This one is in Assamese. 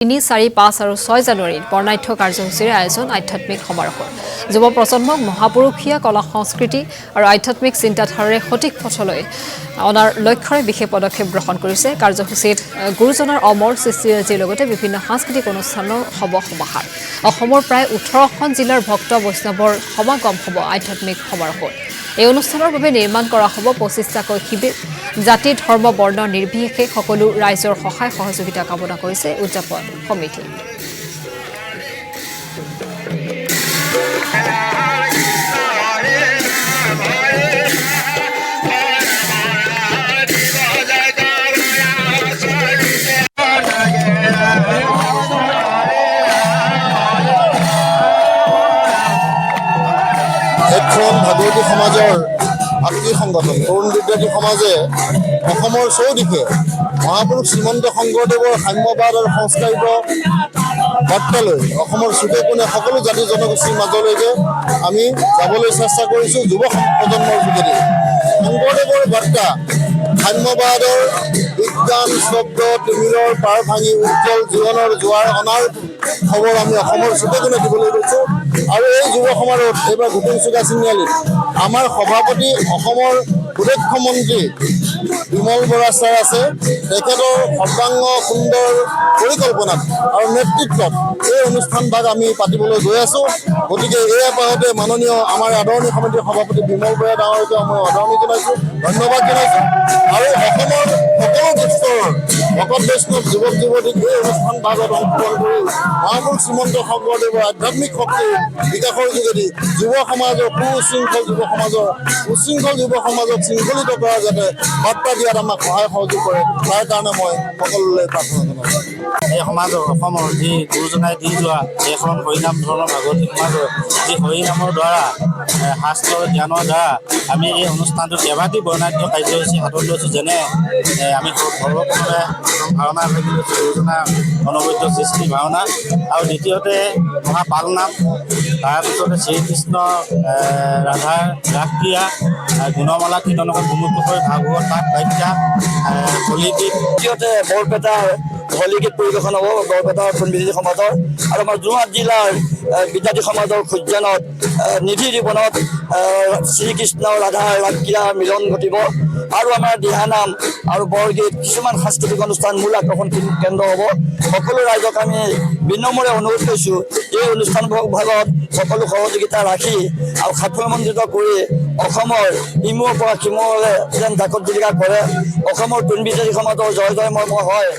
3, 4, 5 আৰু 6 জানুৱাৰীত বৰ্ণাঢ্য কাৰ্যসূচীৰে আয়োজন আধ্যাত্মিক সমাৰোহৰ যুৱ প্ৰজন্মক মহাপুৰুষীয়া কলা সংস্কৃতি আৰু আধ্যাত্মিক চিন্তাধাৰাৰে সঠিক পথলৈ অনাৰ লক্ষ্যৰে বিশেষ পদক্ষেপ গ্ৰহণ কৰিছে। কাৰ্যসূচীত গুৰুজনাৰ অমৰ সৃষ্টিৰাজিৰ লগতে বিভিন্ন সাংস্কৃতিক অনুষ্ঠানৰ হ'ব সমাহাৰ। অসমৰ প্ৰায় 18খন জিলাৰ ভক্ত বৈষ্ণৱৰ সমাগম হ'ব আধ্যাত্মিক সমাৰোহত। এই অনুষ্ঠানৰ বাবে নিৰ্মাণ কৰা হ'ব 25টাকৈ শিবিৰ। জাতি ধৰ্ম বৰ্ণ নিৰ্বিশেষে সকলো ৰাইজৰ সহায় সহযোগিতা কামনা কৰিছে উদযাপন সমিতি। এখন ভাগৱতী সমাজৰ ভাতৃ সংগঠন তৰুণ বিদ্যাৰ্থী সমাজে অসমৰ চৌদিশে মহাপুৰুষ শ্ৰীমন্ত শংকৰদেৱৰ সাম্যবাদ আৰু সংস্কাৰিত বাৰ্তালৈ অসমৰ চুকে কোণে সকলো জাতি জনগোষ্ঠীৰ মাজলৈকে আমি যাবলৈ চেষ্টা কৰিছোঁ যুৱ প্ৰজন্মৰ যোগেদি। শংকৰদেৱৰ বাৰ্তা সাম্যবাদৰ বিজ্ঞান শব্দ তিমিৰৰ পাৰ ভাঙি উজ্জ্বল জীৱনৰ জোৱাৰ অনাৰ খবৰ আমি অসমৰ চুকে কোণে দিবলৈ গৈছোঁ। আৰু এই যুৱ সমাৰোহত এইবাৰ ভূপেন চুকা তিনিআলিত আমাৰ সভাপতি অসমৰ সুৰক্ষা মন্ত্ৰী বিমল বৰা ছাৰ আছে। তেখেতৰ সৰ্বাংগ সুন্দৰ পৰিকল্পনাত আৰু নেতৃত্বত এই অনুষ্ঠান ভাগ আমি পাতিবলৈ গৈ আছোঁ। গতিকে এই এপাহতে মাননীয় আমাৰ আদৰণি সমিতিৰ সভাপতি বিমল বৰা ডাঙৰকে মই আদৰণি জনাইছোঁ, ধন্যবাদ জনাইছোঁ। আৰু অসমৰ সকলো স্তৰৰ ভকত বৈষ্ণৱ যুৱক যুৱতীক এই অনুষ্ঠান ভাগত অংশগ্ৰহণ কৰি মহাপুৰুষ শ্ৰীমন্ত শংকৰদেৱৰ আধ্যাত্মিক শক্তিৰ বিকাশৰ যোগেদি যুৱ সমাজৰ সুশৃংখল যুৱ সমাজৰ উশৃংখল যুৱ সমাজক শৃংখলিত কৰা যাতে বাৰ্তা দিয়াত আমাক সহায় সহযোগ কৰে, তাৰ কাৰণে মই সকলোলৈ প্ৰাৰ্থনা জনাইছোঁ। এই সমাজৰ অসমৰ যি গুৰুজনাই দি যোৱা এখন হৰিনাম ধৰ্মৰ ভাগৱতী সমাজৰ যি হৰিনামৰ দ্বাৰা শাস্ত্ৰৰ জ্ঞানৰ দ্বাৰা আমি এই অনুষ্ঠানটোত কেইবাটি বৰ্ণাঢ্য কাৰ্যসূচী হাতত লৈছোঁ। যেনে আমি সৰ্বপ্ৰথমে ভাওনা ভাগি লৈছোঁ, গুৰুজনাৰ অনবদ্য সৃষ্টি ভাওনা, আৰু দ্বিতীয়তে মহাপাল নাম, তাৰপিছতে শ্ৰীকৃষ্ণ ৰাধাৰ ৰাসক্ৰিয়া, গুণমালা কীৰ্তনকৰ ভূমিপুষৰ ভাগৱত পাঠ ব্যাখ্যা, হলিগীত, দ্বিতীয়তে বৰপেটাৰ হলিগীত পৰিৱেশন হ'ব বৰপেটাৰ বিদ্যাৰ্থী সমাজৰ, আৰু আমাৰ যোৰহাট জিলাৰ বিদ্যাৰ্থী সমাজৰ খুজ্জানত নিধি জীৱনত শ্ৰীকৃষ্ণ ৰাধাৰ ৰাসক্ৰিয়া মিলন ঘটিব। আৰু আমাৰ দিহানাম আৰু বৰগীত কিছুমান সাংস্কৃতিক অনুষ্ঠান মূল আকৰ্ষণ কেন্দ্ৰ হ'ব। সকলো ৰাইজক আমি বিনম্ৰে অনুৰোধ কৰিছোঁ এই অনুষ্ঠান ভাগত সকলো সহযোগিতা ৰাখি আৰু সাফল্যমণ্ডিত কৰি অসমৰ ইমূৰৰ পৰা সিমূৰলৈ যেন জাকত জিলিকা কৰে। অসমৰ বিদ্যাৰ্থী সমাজৰ জয় জয় মৰ্ম হয়।